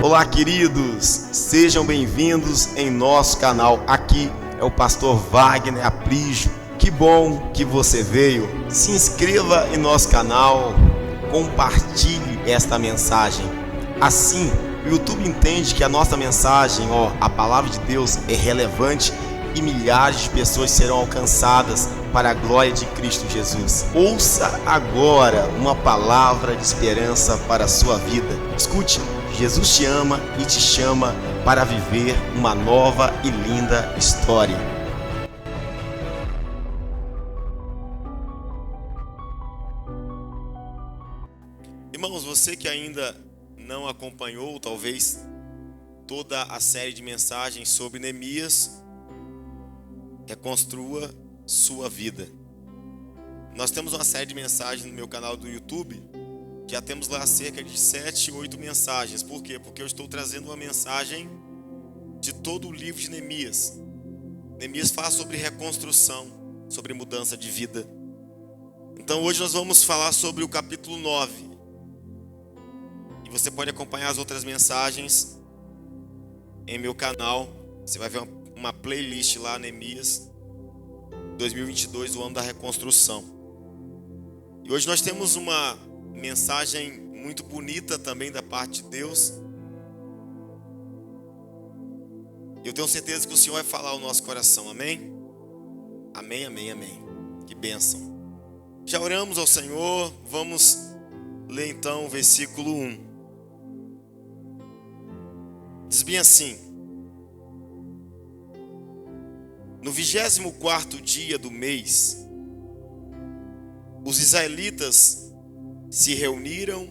Olá, queridos, sejam bem-vindos em nosso canal. Aqui é o pastor Wagner Aprígio. Que bom que você veio. Se inscreva em nosso canal, compartilhe esta mensagem. Assim, o YouTube entende que a nossa mensagem, a palavra de Deus é relevante e milhares de pessoas serão alcançadas para a glória de Cristo Jesus. Ouça agora uma palavra de esperança para a sua vida. Escute, Jesus te ama e te chama para viver uma nova e linda história. Irmãos, você que ainda não acompanhou, talvez, toda a série de mensagens sobre Neemias, reconstrua sua vida. Nós temos uma série de mensagens no meu canal do YouTube. Já temos lá cerca de 7, 8 mensagens. Por quê? Porque eu estou trazendo uma mensagem de todo o livro de Neemias. Neemias fala sobre reconstrução, sobre mudança de vida. Então hoje nós vamos falar sobre o capítulo 9. E você pode acompanhar as outras mensagens em meu canal. Você vai ver uma playlist lá, Neemias 2022, o ano da reconstrução. E hoje nós temos uma mensagem muito bonita também da parte de Deus. Eu tenho certeza que o Senhor vai falar ao nosso coração, amém? Amém, amém, amém. Que bênção. Já oramos ao Senhor, vamos ler então o versículo 1. Diz bem assim: no 24º dia do mês, os israelitas se reuniram,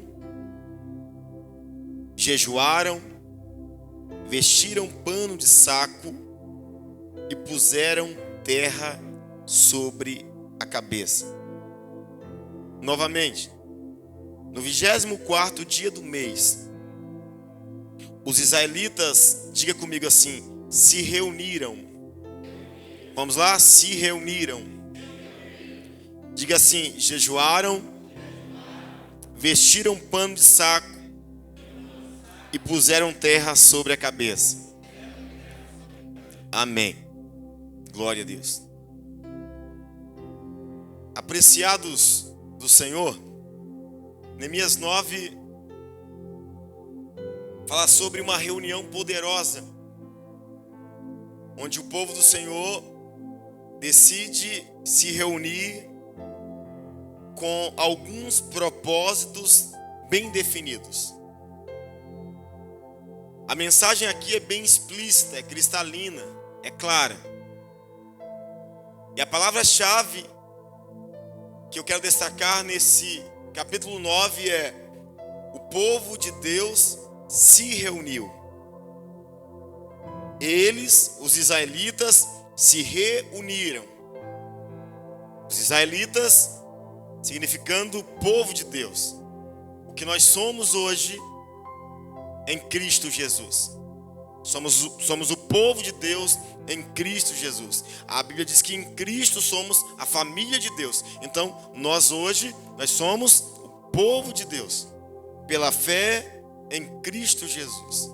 jejuaram, vestiram pano de saco e puseram terra sobre a cabeça. Novamente, no 24º dia do mês, os israelitas, diga comigo assim, se reuniram. Vamos lá? Se reuniram. Diga assim, jejuaram, vestiram pano de saco e puseram terra sobre a cabeça. Amém. Glória a Deus. Apreciados do Senhor, Neemias 9 fala sobre uma reunião poderosa, onde o povo do Senhor decide se reunir com alguns propósitos bem definidos. A mensagem aqui é bem explícita, é cristalina, é clara. E a palavra-chave que eu quero destacar nesse capítulo 9 é: o povo de Deus se reuniu. Eles, os israelitas, se reuniram. Os israelitas significando povo de Deus. O que nós somos hoje em Cristo Jesus. Somos o povo de Deus em Cristo Jesus. A Bíblia diz que em Cristo somos a família de Deus. Então, nós hoje, nós somos o povo de Deus, pela fé em Cristo Jesus.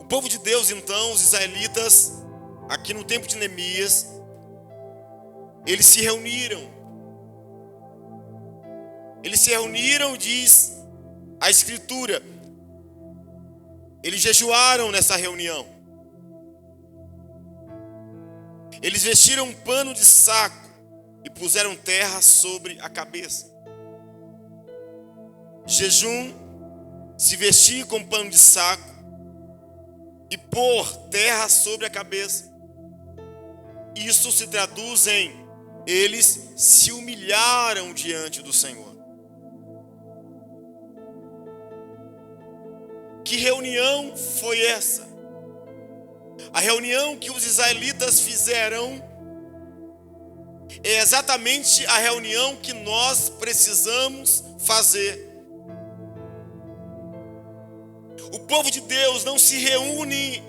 O povo de Deus, então, os israelitas, aqui no tempo de Neemias, eles se reuniram. Eles se reuniram, diz a Escritura. Eles jejuaram nessa reunião. Eles vestiram um pano de saco e puseram terra sobre a cabeça. Jejum, se vestir com pano de saco e pôr terra sobre a cabeça. Isso se traduz em: eles se humilharam diante do Senhor. Que reunião foi essa? A reunião que os israelitas fizeram é exatamente a reunião que nós precisamos fazer. O povo de Deus não se reúne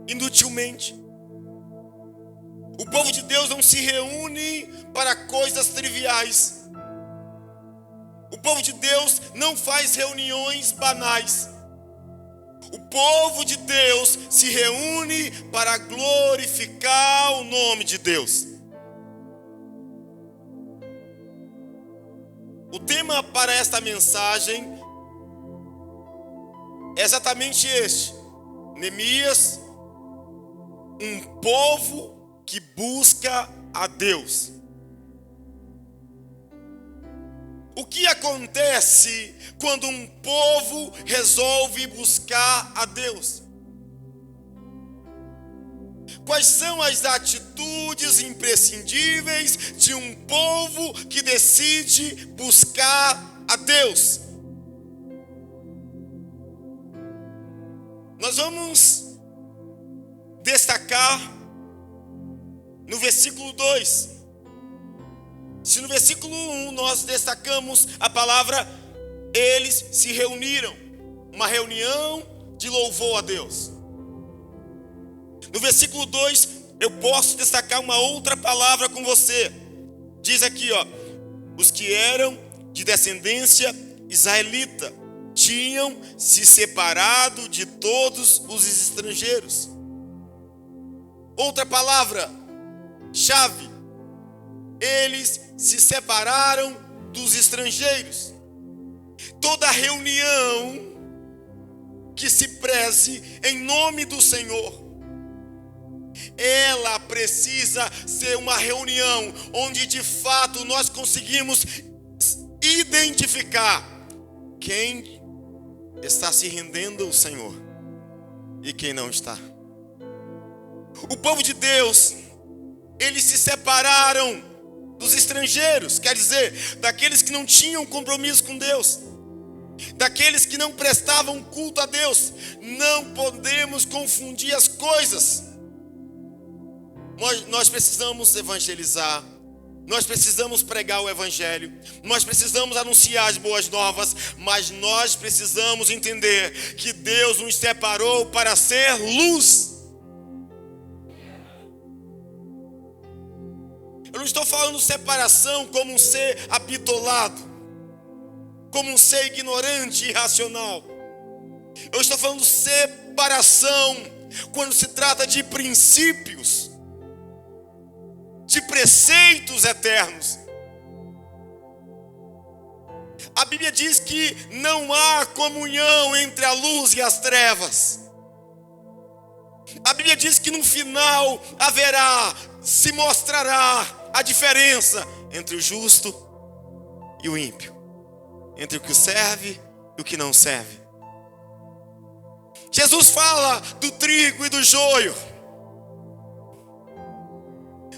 inutilmente. O povo de Deus não se reúne para coisas triviais. O povo de Deus não faz reuniões banais. O povo de Deus se reúne para glorificar o nome de Deus. O tema para esta mensagem é exatamente este: Neemias, um povo que busca a Deus. O que acontece quando um povo resolve buscar a Deus? Quais são as atitudes imprescindíveis de um povo que decide buscar a Deus? Nós vamos destacar no versículo 2. Se no versículo 1 nós destacamos a palavra, eles se reuniram, uma reunião de louvor a Deus. No versículo 2, eu posso destacar uma outra palavra com você. Diz aqui, os que eram de descendência israelita tinham se separado de todos os estrangeiros. Outra palavra chave: eles se separaram dos estrangeiros. Toda reunião que se preze em nome do Senhor, ela precisa ser uma reunião onde de fato nós conseguimos identificar quem está se rendendo ao Senhor e quem não está. O povo de Deus, eles se separaram dos estrangeiros, quer dizer, daqueles que não tinham compromisso com Deus, daqueles que não prestavam culto a Deus. Não podemos confundir as coisas. Nós precisamos evangelizar, nós precisamos pregar o evangelho, nós precisamos anunciar as boas novas, mas nós precisamos entender que Deus nos separou para ser luz. Eu não estou falando separação como um ser abitolado, como um ser ignorante e irracional. Eu estou falando separação quando se trata de princípios, de preceitos eternos. A Bíblia diz que não há comunhão entre a luz e as trevas. A Bíblia diz que no final se mostrará a diferença entre o justo e o ímpio, entre o que serve e o que não serve. Jesus fala do trigo e do joio.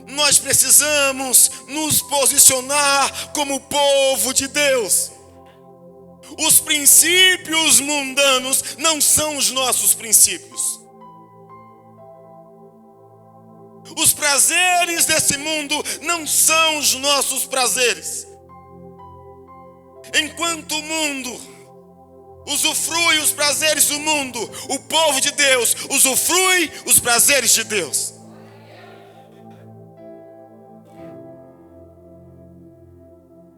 Nós precisamos nos posicionar como povo de Deus. Os princípios mundanos não são os nossos princípios. Os prazeres desse mundo não são os nossos prazeres. Enquanto o mundo usufrui os prazeres do mundo, o povo de Deus usufrui os prazeres de Deus.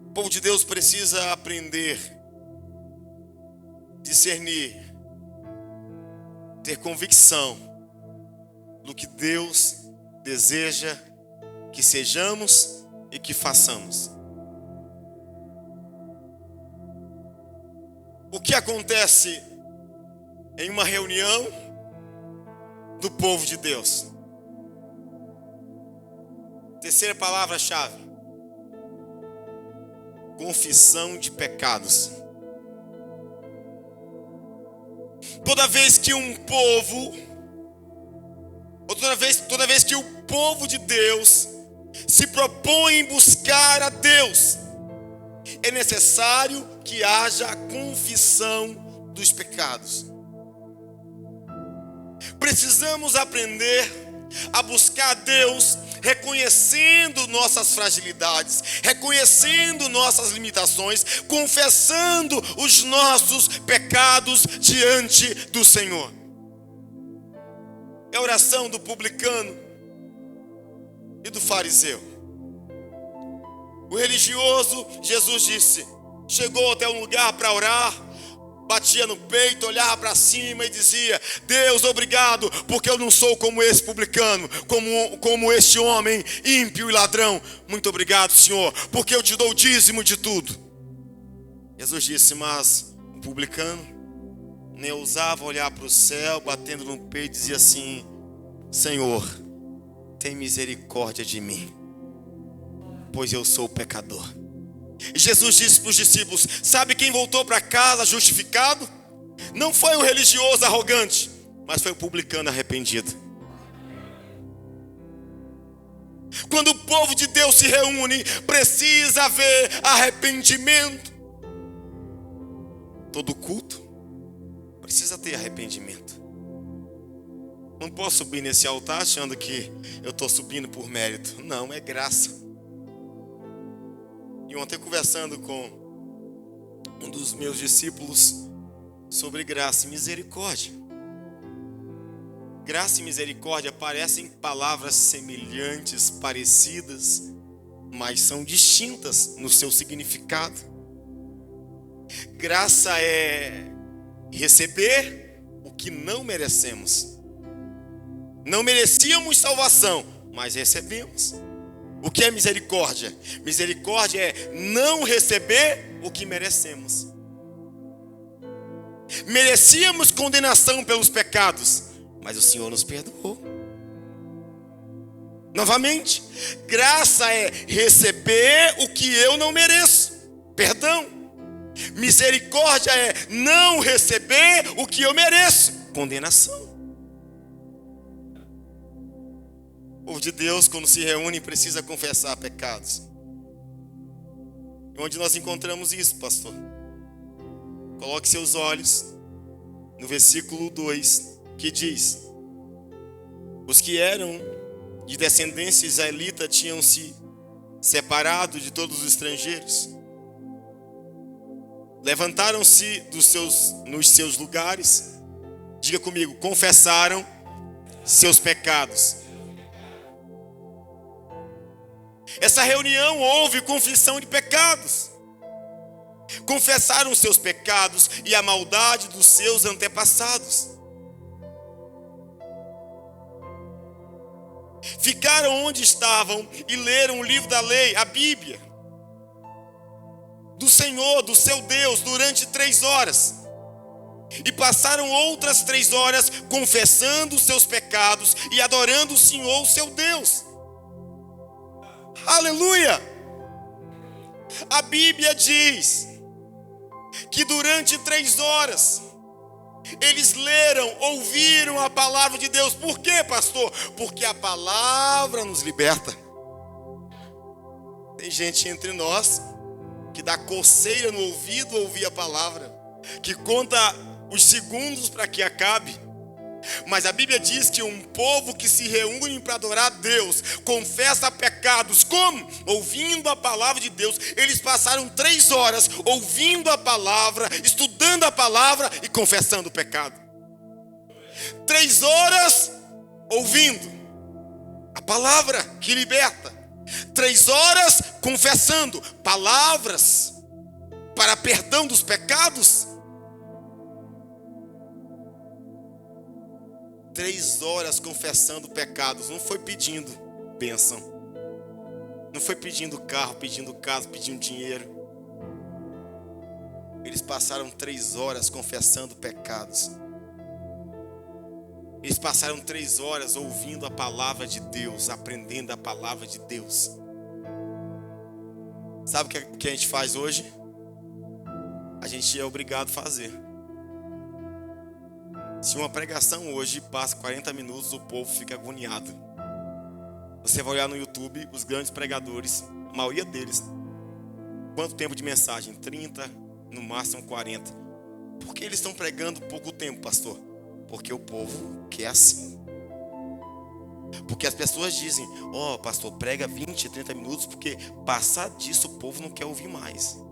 O povo de Deus precisa aprender, discernir, ter convicção do que Deus deseja que sejamos e que façamos. O que acontece em uma reunião do povo de Deus? Terceira palavra-chave: confissão de pecados. Toda vez que um povo, ou toda vez que o povo de Deus se propõe em buscar a Deus, é necessário que haja a confissão dos pecados. Precisamos aprender a buscar a Deus reconhecendo nossas fragilidades, reconhecendo nossas limitações, confessando os nossos pecados diante do Senhor. É a oração do publicano e do fariseu. O religioso, Jesus disse, chegou até um lugar para orar, batia no peito, olhava para cima e dizia: Deus, obrigado, porque eu não sou como esse publicano, como este homem ímpio e ladrão. Muito obrigado, Senhor, porque eu te dou o dízimo de tudo. Jesus disse: mas o publicano nem ousava olhar para o céu, batendo no peito, dizia assim: Senhor, tem misericórdia de mim, pois eu sou pecador. E Jesus disse para os discípulos: sabe quem voltou para casa justificado? Não foi o religioso arrogante, mas foi o publicano arrependido. Quando o povo de Deus se reúne, precisa haver arrependimento. Todo culto precisa ter arrependimento. Não posso subir nesse altar achando que eu estou subindo por mérito. Não, é graça. E ontem, conversando com um dos meus discípulos sobre graça e misericórdia. Graça e misericórdia parecem palavras semelhantes, parecidas, mas são distintas no seu significado. Graça é receber o que não merecemos. Não merecíamos salvação, mas recebemos. O que é misericórdia? Misericórdia é não receber o que merecemos. Merecíamos condenação pelos pecados, mas o Senhor nos perdoou. Novamente, graça é receber o que eu não mereço. Perdão. Misericórdia é não receber o que eu mereço. Condenação. O povo de Deus, quando se reúne, precisa confessar pecados. E onde nós encontramos isso, pastor? Coloque seus olhos no versículo 2, que diz: os que eram de descendência israelita tinham se separado de todos os estrangeiros. Levantaram-se nos seus lugares. Diga comigo: confessaram seus pecados. Essa reunião houve confissão de pecados. Confessaram seus pecados e a maldade dos seus antepassados. Ficaram onde estavam e leram o livro da lei, a Bíblia, do Senhor, do seu Deus, durante 3 horas. E passaram outras 3 horas confessando os seus pecados e adorando o Senhor, o seu Deus. Aleluia! A Bíblia diz que durante 3 horas eles leram, ouviram a palavra de Deus. Por quê, pastor? Porque a palavra nos liberta. Tem gente entre nós que dá coceira no ouvido ouvir a palavra, que conta os segundos para que acabe. Mas a Bíblia diz que um povo que se reúne para adorar a Deus confessa pecados. Como? Ouvindo a palavra de Deus. Eles passaram 3 horas ouvindo a palavra, estudando a palavra e confessando o pecado. 3 horas ouvindo a palavra que liberta. 3 horas confessando palavras para perdão dos pecados. 3 horas confessando pecados. Não foi pedindo bênção. Não foi pedindo carro, pedindo casa, pedindo dinheiro. Eles passaram 3 horas confessando pecados. Eles passaram 3 horas ouvindo a palavra de Deus, aprendendo a palavra de Deus. Sabe o que a gente faz hoje? A gente é obrigado a fazer. Se uma pregação hoje passa 40 minutos, o povo fica agoniado. Você vai olhar no YouTube, os grandes pregadores, a maioria deles, quanto tempo de mensagem? 30, no máximo 40. Por que eles estão pregando pouco tempo, pastor? Porque o povo quer assim. Porque as pessoas dizem: ó, pastor, prega 20, 30 minutos, porque passar disso o povo não quer ouvir mais.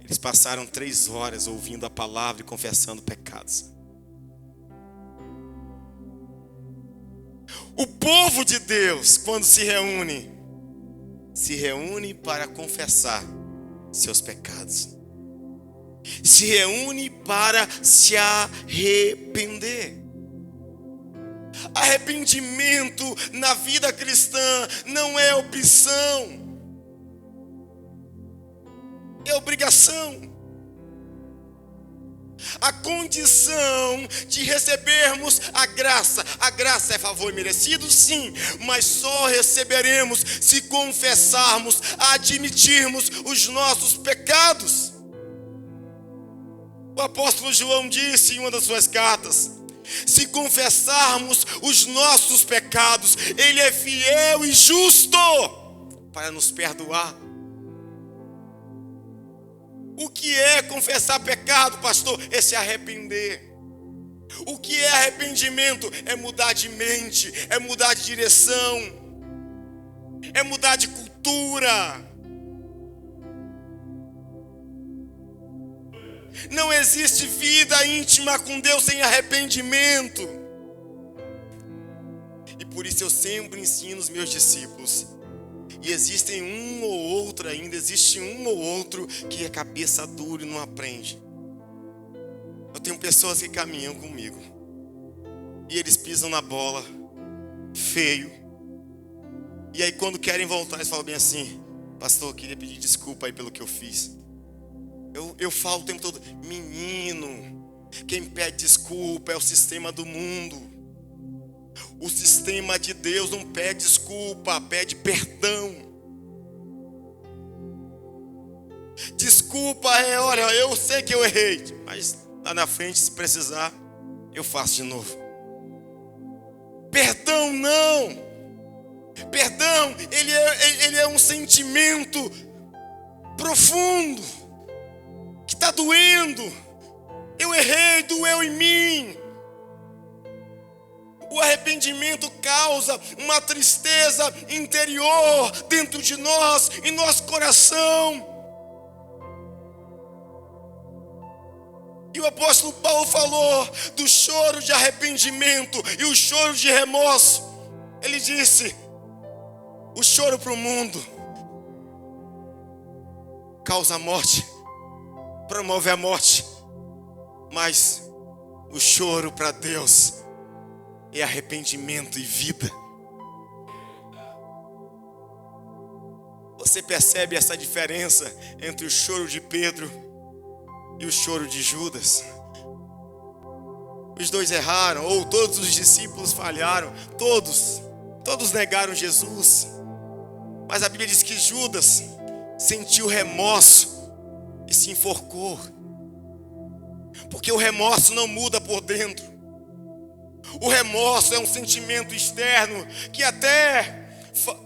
Eles passaram 3 horas ouvindo a palavra e confessando pecados. O povo de Deus, quando se reúne para confessar seus pecados. Se reúne para se arrepender. Arrependimento na vida cristã não é opção, é obrigação. A condição de recebermos a graça é favor merecido, sim, mas só receberemos se confessarmos, admitirmos os nossos pecados. O apóstolo João disse em uma das suas cartas: se confessarmos os nossos pecados, Ele é fiel e justo para nos perdoar. O que é confessar pecado, pastor? É se arrepender. O que é arrependimento? É mudar de mente, é mudar de direção, é mudar de cultura. Não existe vida íntima com Deus sem arrependimento. E por isso eu sempre ensino os meus discípulos. E existe um ou outro que é cabeça dura e não aprende. Eu tenho pessoas que caminham comigo e eles pisam na bola feio. E aí quando querem voltar, eles falam bem assim: pastor, eu queria pedir desculpa aí pelo que eu fiz. Eu falo o tempo todo: menino, quem pede desculpa é o sistema do mundo. O sistema de Deus não pede desculpa, pede perdão. Desculpa é: olha, eu sei que eu errei, mas lá na frente, se precisar, eu faço de novo. Perdão não. Perdão, ele é um sentimento profundo que está doendo. Eu errei, doeu em mim. O arrependimento causa uma tristeza interior dentro de nós, em nosso coração. E o apóstolo Paulo falou do choro de arrependimento e o choro de remorso. Ele disse: o choro para o mundo causa a morte, promove a morte, mas o choro para Deus é arrependimento e vida. Você percebe essa diferença entre o choro de Pedro e o choro de Judas? Os dois erraram, ou todos os discípulos falharam, todos negaram Jesus. Mas a Bíblia diz que Judas sentiu remorso e se enforcou. Porque o remorso não muda por dentro. O remorso é um sentimento externo que até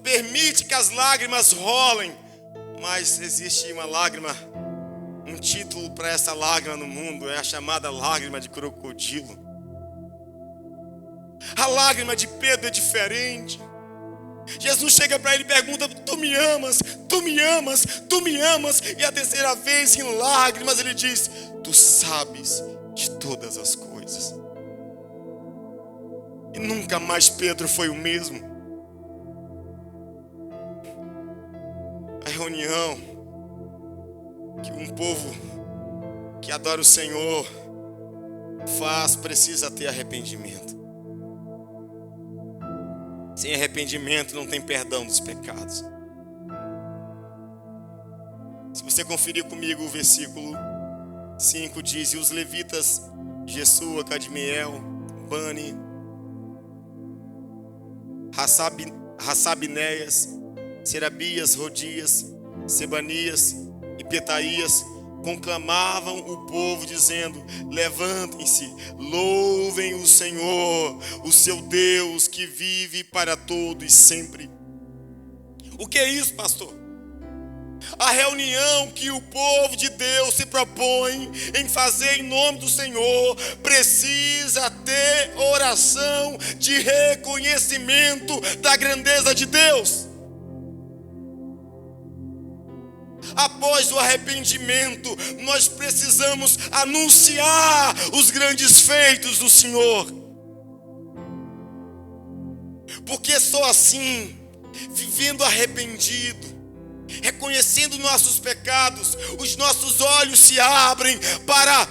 permite que as lágrimas rolem, mas existe uma lágrima, um título para essa lágrima no mundo, é a chamada lágrima de crocodilo. A lágrima de Pedro é diferente. Jesus chega para ele e pergunta: tu me amas? Tu me amas? Tu me amas? E a terceira vez, em lágrimas, ele diz: tu sabes de todas as coisas. E nunca mais Pedro foi o mesmo. A reunião que um povo que adora o Senhor faz precisa ter arrependimento. Sem arrependimento não tem perdão dos pecados. Se você conferir comigo o versículo 5 diz: e os levitas Jesua, Cadmiel, Bani, Rassabinéias, Serabias, Rodias, Sebanias e Petaías conclamavam o povo dizendo: levantem-se, louvem o Senhor, o seu Deus que vive para todo e sempre. O que é isso, pastor? A reunião que o povo de Deus se propõe em fazer em nome do Senhor precisa ter oração de reconhecimento da grandeza de Deus. Após o arrependimento, nós precisamos anunciar os grandes feitos do Senhor. Porque só assim, vivendo arrependido, reconhecendo nossos pecados, os nossos olhos se abrem para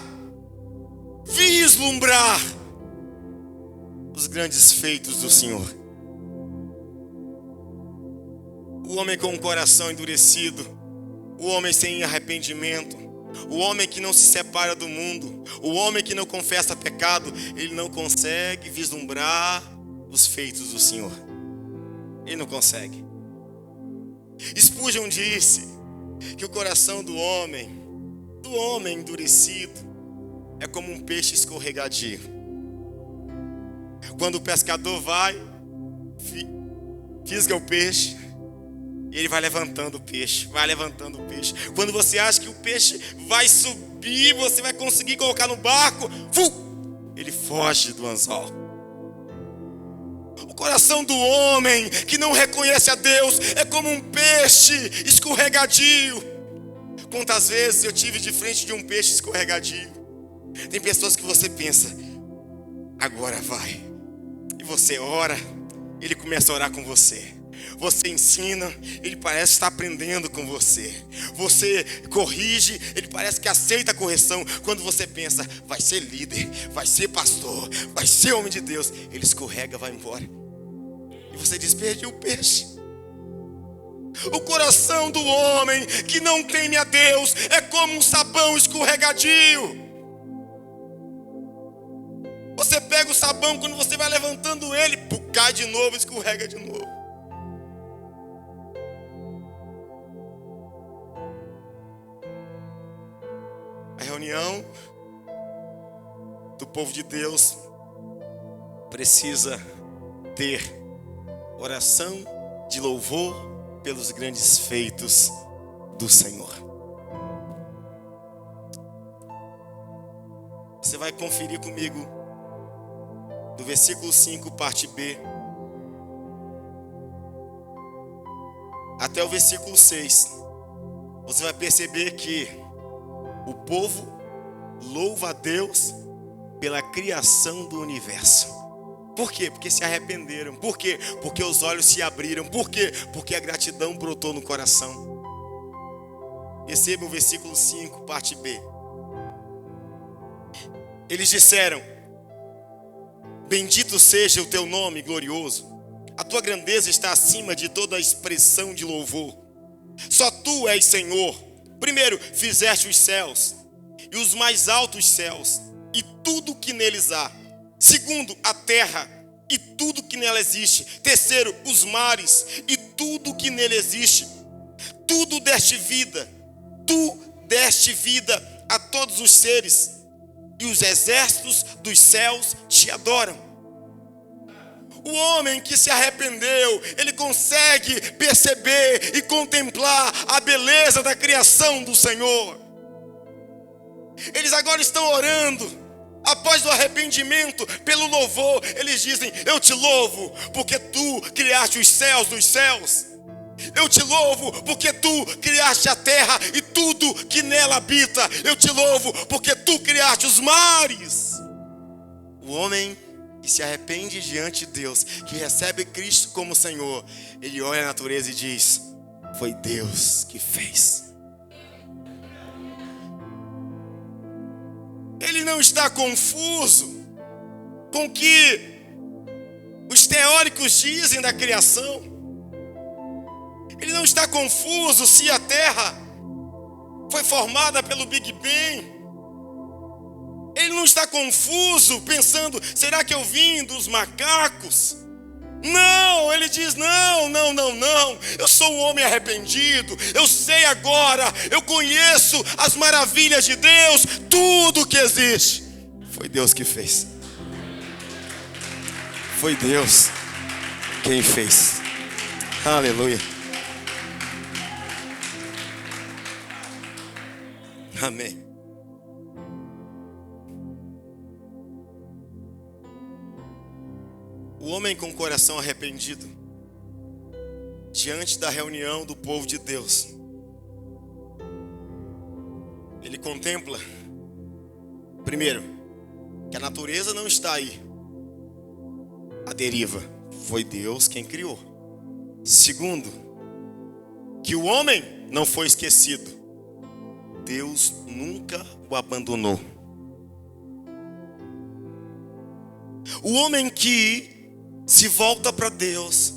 vislumbrar os grandes feitos do Senhor. O homem com o coração endurecido, o homem sem arrependimento, o homem que não se separa do mundo, o homem que não confessa pecado, ele não consegue vislumbrar os feitos do Senhor. Ele não consegue. Spurgeon disse que o coração do homem endurecido, é como um peixe escorregadio. Quando o pescador vai, fisga o peixe, e ele vai levantando o peixe, vai levantando o peixe. Quando você acha que o peixe vai subir, você vai conseguir colocar no barco, ele foge do anzol. O coração do homem que não reconhece a Deus é como um peixe escorregadio. Quantas vezes eu tive de frente de um peixe escorregadio? Tem pessoas que você pensa, agora vai. E você ora, ele começa a orar com você. Você ensina, ele parece estar aprendendo com você. Você corrige, ele parece que aceita a correção. Quando você pensa, vai ser líder, vai ser pastor, vai ser homem de Deus, ele escorrega, vai embora. E você diz, perdi o peixe. O coração do homem que não teme a Deus é como um sabão escorregadio. Você pega o sabão, quando você vai levantando ele, cai de novo, escorrega de novo. A reunião do povo de Deus precisa ter oração de louvor pelos grandes feitos do Senhor. Você vai conferir comigo do versículo 5, parte B, até o versículo 6. Você vai perceber que o povo louva a Deus pela criação do universo. Por quê? Porque se arrependeram. Por quê? Porque os olhos se abriram. Por quê? Porque a gratidão brotou no coração. Receba o versículo 5, parte B. Eles disseram: bendito seja o teu nome glorioso. A tua grandeza está acima de toda a expressão de louvor. Só tu és Senhor. Primeiro, fizeste os céus e os mais altos céus e tudo que neles há. Segundo, a terra e tudo que nela existe. Terceiro, os mares e tudo que nele existe. Tudo deste vida. Tu deste vida a todos os seres, e os exércitos dos céus te adoram. O homem que se arrependeu, ele consegue perceber e contemplar a beleza da criação do Senhor. Eles agora estão orando. Após o arrependimento, pelo louvor, eles dizem: eu te louvo porque tu criaste os céus dos céus. Eu te louvo porque tu criaste a terra e tudo que nela habita. Eu te louvo porque tu criaste os mares. O homem que se arrepende diante de Deus, que recebe Cristo como Senhor, ele olha a natureza e diz: foi Deus que fez. Ele não está confuso com o que os teóricos dizem da criação. Ele não está confuso se a Terra foi formada pelo Big Bang. Ele não está confuso pensando, será que eu vim dos macacos? Não, ele diz, não. Eu sou um homem arrependido. Eu sei agora, eu conheço as maravilhas de Deus. Tudo que existe foi Deus que fez. Foi Deus quem fez. Aleluia. Amém. O homem com o coração arrependido, diante da reunião do povo de Deus, ele contempla, primeiro, que a natureza não está aí à deriva, foi Deus quem criou. Segundo, que o homem não foi esquecido. Deus nunca o abandonou. O homem que se volta para Deus,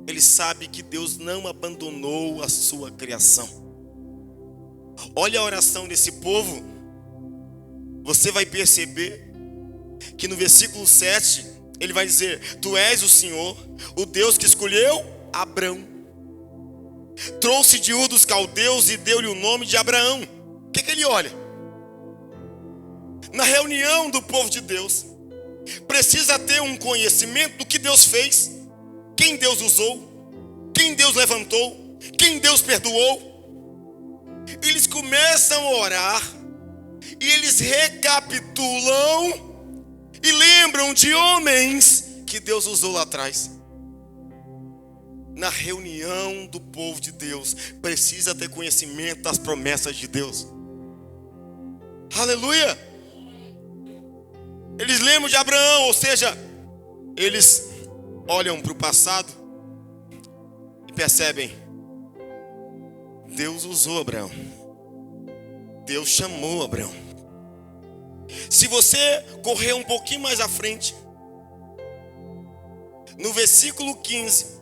ele sabe que Deus não abandonou a sua criação. Olha a oração desse povo. Você vai perceber que no versículo 7, ele vai dizer: Tu és o Senhor, o Deus que escolheu Abrão. Trouxe de Ur dos Caldeus e deu-lhe o nome de Abraão. O que ele olha? Na reunião do povo de Deus, precisa ter um conhecimento do que Deus fez, quem Deus usou, quem Deus levantou, quem Deus perdoou. Eles começam a orar e eles recapitulam e lembram de homens que Deus usou lá atrás. Na reunião do povo de Deus, precisa ter conhecimento das promessas de Deus. Aleluia! Eles lembram de Abraão, ou seja, eles olham para o passado e percebem: Deus usou Abraão, Deus chamou Abraão. Se você correr um pouquinho mais à frente, no versículo 15,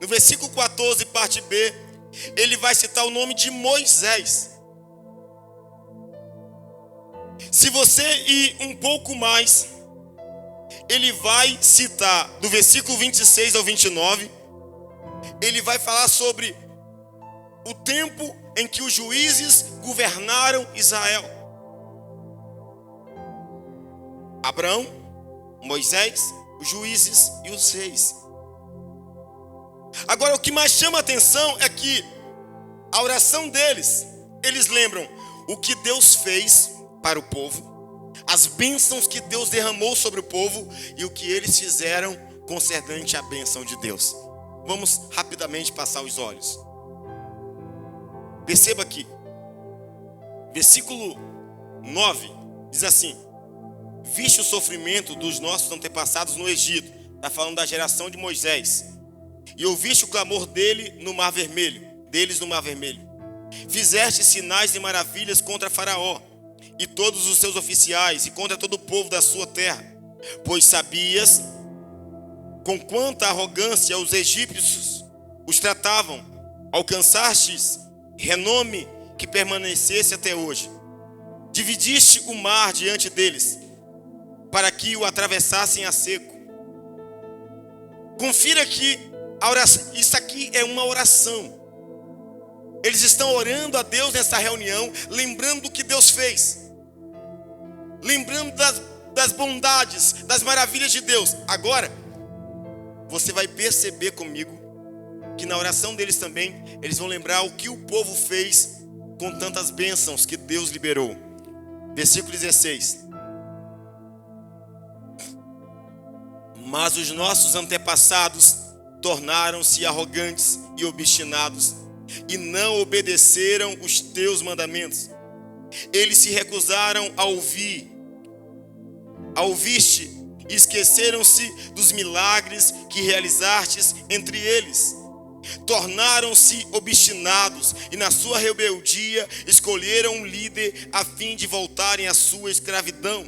no versículo 14, parte B, ele vai citar o nome de Moisés. Se você ir um pouco mais, ele vai citar do versículo 26 ao 29, ele vai falar sobre o tempo em que os juízes governaram Israel. Abraão, Moisés, os juízes e os reis. Agora, o que mais chama a atenção é que a oração deles, eles lembram o que Deus fez para o povo, as bênçãos que Deus derramou sobre o povo e o que eles fizeram concernente à bênção de Deus. Vamos rapidamente passar os olhos. Perceba aqui, versículo 9 diz assim: Viste o sofrimento dos nossos antepassados no Egito. Está falando da geração de Moisés. E ouviste o clamor deles no Mar Vermelho. Fizeste sinais e maravilhas contra Faraó e todos os seus oficiais, e contra todo o povo da sua terra, pois sabias com quanta arrogância os egípcios os tratavam. Alcançastes renome que permanecesse até hoje. Dividiste o mar diante deles, para que o atravessassem a seco. Confira que a oração, isso aqui é uma oração. Eles estão orando a Deus nessa reunião, lembrando do que Deus fez, lembrando das bondades, das maravilhas de Deus. Agora, você vai perceber comigo que na oração deles também, eles vão lembrar o que o povo fez com tantas bênçãos que Deus liberou. Versículo 16. Mas os nossos antepassados tornaram-se arrogantes e obstinados, e não obedeceram os teus mandamentos. Eles se recusaram a ouviste, e esqueceram-se dos milagres que realizastes entre eles. Tornaram-se obstinados, e na sua rebeldia escolheram um líder a fim de voltarem à sua escravidão.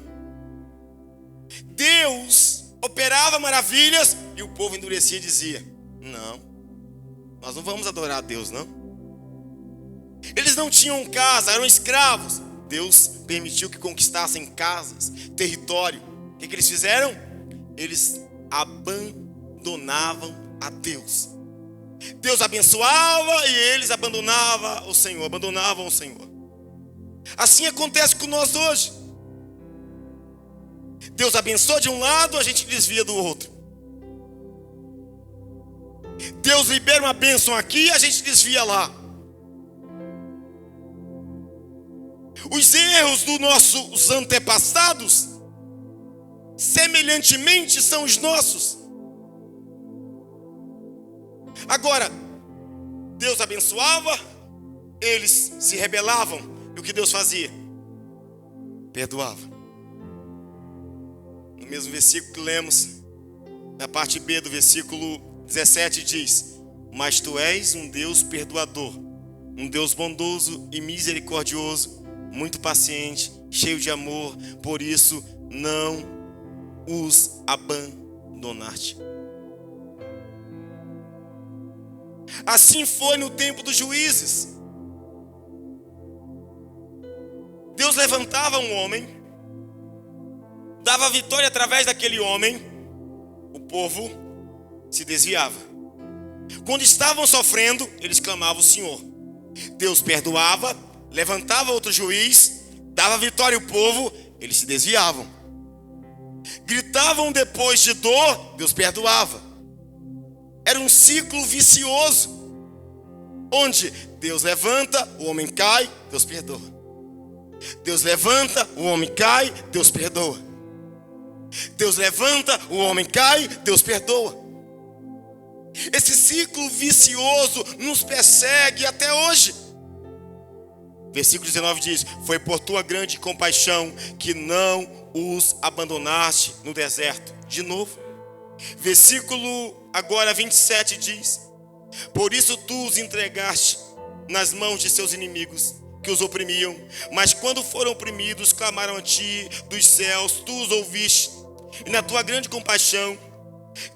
Deus operava maravilhas e o povo endurecia e dizia: não, nós não vamos adorar a Deus, não. Eles não tinham casa, eram escravos. Deus permitiu que conquistassem casas, território. O que eles fizeram? Eles abandonavam a Deus. Deus abençoava e eles abandonavam o Senhor. Assim acontece com nós hoje. Deus abençoa de um lado, a gente desvia do outro. Deus libera uma bênção aqui, a gente desvia lá. Os erros dos nossos antepassados, semelhantemente, são os nossos. Agora, Deus abençoava, eles se rebelavam, e o que Deus fazia? Perdoava. No mesmo versículo que lemos, na parte B do versículo 17 diz: mas tu és um Deus perdoador, um Deus bondoso e misericordioso, muito paciente, cheio de amor, por isso não os abandonaste. Assim foi no tempo dos juízes. Deus levantava um homem, dava vitória através daquele homem, o povo se desviava. Quando estavam sofrendo, eles clamavam o Senhor. Deus perdoava, levantava outro juiz, dava vitória ao povo, eles se desviavam. Gritavam depois de dor, Deus perdoava. Era um ciclo vicioso, onde Deus levanta, o homem cai, Deus perdoa. Deus levanta, o homem cai, Deus perdoa. Deus levanta, o homem cai, Deus perdoa. Esse ciclo vicioso nos persegue até hoje. Versículo 19 diz: foi por tua grande compaixão que não os abandonaste no deserto. De novo. Versículo agora 27 diz: por isso tu os entregaste nas mãos de seus inimigos, que os oprimiam, mas quando foram oprimidos, clamaram a ti dos céus, tu os ouviste, e na tua grande compaixão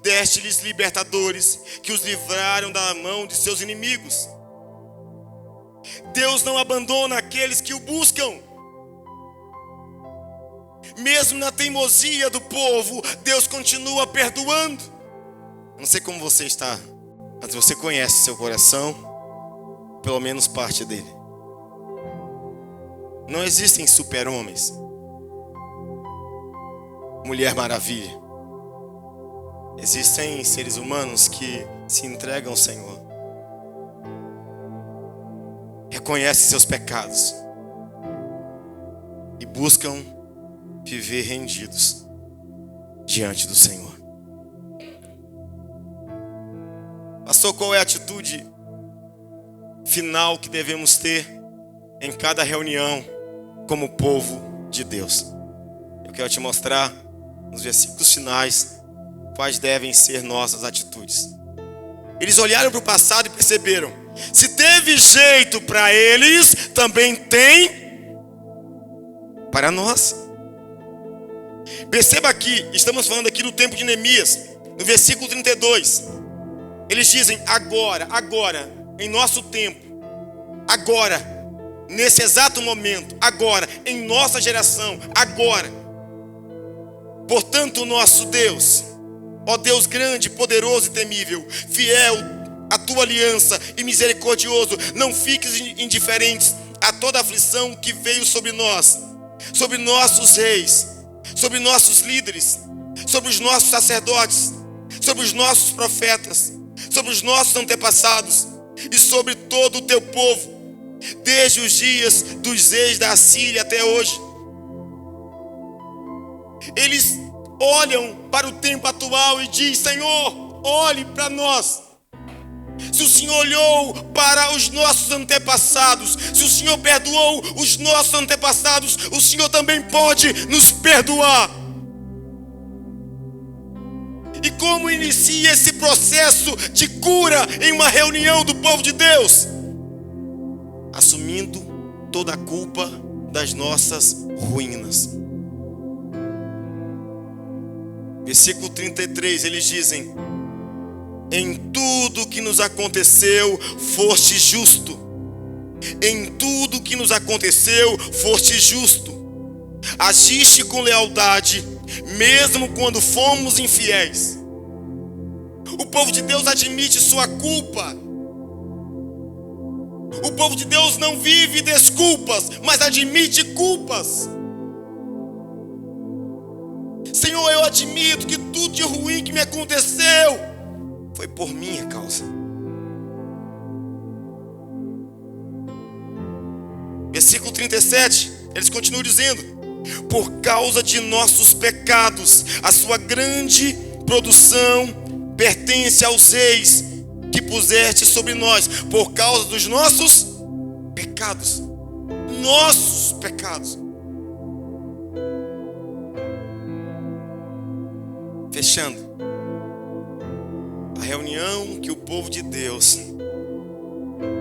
deste-lhes libertadores, que os livraram da mão de seus inimigos. Deus não abandona aqueles que o buscam. Mesmo na teimosia do povo, Deus continua perdoando. Não sei como você está, mas você conhece seu coração, pelo menos parte dele. Não existem super-homens, Mulher Maravilha. Existem seres humanos que se entregam ao Senhor, reconhecem seus pecados e buscam viver rendidos diante do Senhor. Pastor, qual é a atitude final que devemos ter em cada reunião como povo de Deus? Eu quero te mostrar nos versículos finais quais devem ser nossas atitudes. Eles olharam para o passado e perceberam: se teve jeito para eles, também tem para nós. Perceba aqui, estamos falando aqui do tempo de Neemias, no versículo 32. Eles dizem: agora, em nosso tempo, agora, nesse exato momento, agora, em nossa geração, agora. Portanto, nosso Deus, ó Deus grande, poderoso e temível, fiel à tua aliança e misericordioso, não fiques indiferentes a toda aflição que veio sobre nós, sobre nossos reis, sobre nossos líderes, sobre os nossos sacerdotes, sobre os nossos profetas, sobre os nossos antepassados e sobre todo o teu povo, desde os dias dos reis da Assíria até hoje. Eles olham para o tempo atual e dizem: Senhor, olhe para nós. Se o Senhor olhou para os nossos antepassados, se o Senhor perdoou os nossos antepassados, o Senhor também pode nos perdoar. E como inicia esse processo de cura em uma reunião do povo de Deus? Assumindo toda a culpa das nossas ruínas. Versículo 33, eles dizem: em tudo que nos aconteceu, foste justo. Em tudo que nos aconteceu, foste justo. Agiste com lealdade, mesmo quando fomos infiéis. O povo de Deus admite sua culpa. O povo de Deus não vive desculpas, mas admite culpas. Senhor, eu admito que tudo de ruim que me aconteceu foi por minha causa. Versículo 37, eles continuam dizendo: por causa de nossos pecados, a sua grande produção pertence aos reis que puseste sobre nós, por causa dos nossos pecados. Nossos pecados. Fechando, a reunião que o povo de Deus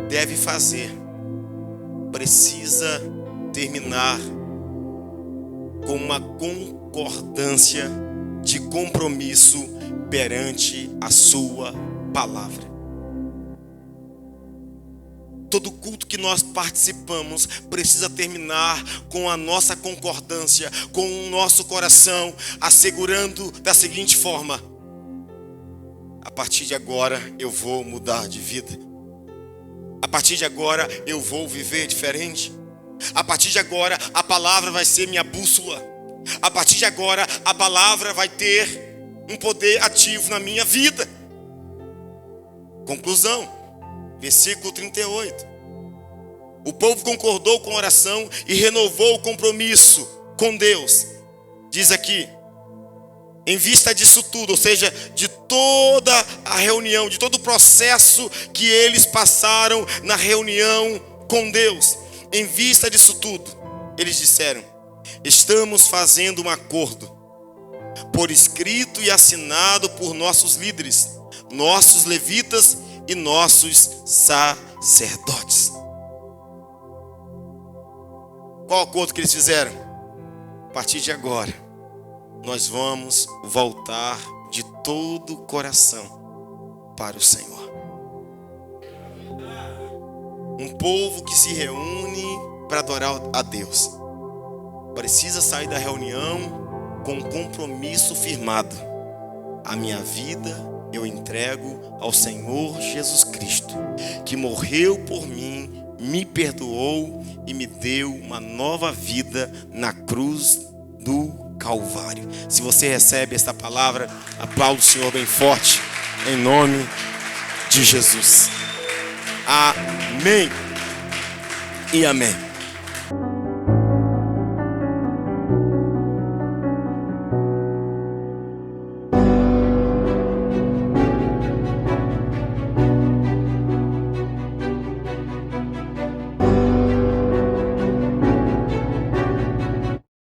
deve fazer precisa terminar com uma concordância de compromisso perante a sua palavra. Todo culto que nós participamos precisa terminar com a nossa concordância, com o nosso coração, assegurando da seguinte forma: a partir de agora eu vou mudar de vida. A partir de agora eu vou viver diferente. A partir de agora a palavra vai ser minha bússola. A partir de agora a palavra vai ter um poder ativo na minha vida. Conclusão, versículo 38. O povo concordou com a oração e renovou o compromisso com Deus. Diz aqui: em vista disso tudo, ou seja, de toda a reunião, de todo o processo que eles passaram na reunião com Deus, em vista disso tudo, eles disseram: estamos fazendo um acordo, por escrito e assinado por nossos líderes, nossos levitas e nossos sacerdotes. Qual acordo que eles fizeram? A partir de agora, nós vamos voltar de todo o coração para o Senhor. Um povo que se reúne para adorar a Deus precisa sair da reunião com um compromisso firmado: a minha vida eu entrego ao Senhor Jesus Cristo, que morreu por mim, me perdoou e me deu uma nova vida na cruz do Calvário. Se você recebe esta palavra, aplaude o Senhor bem forte, em nome de Jesus. Amém e amém.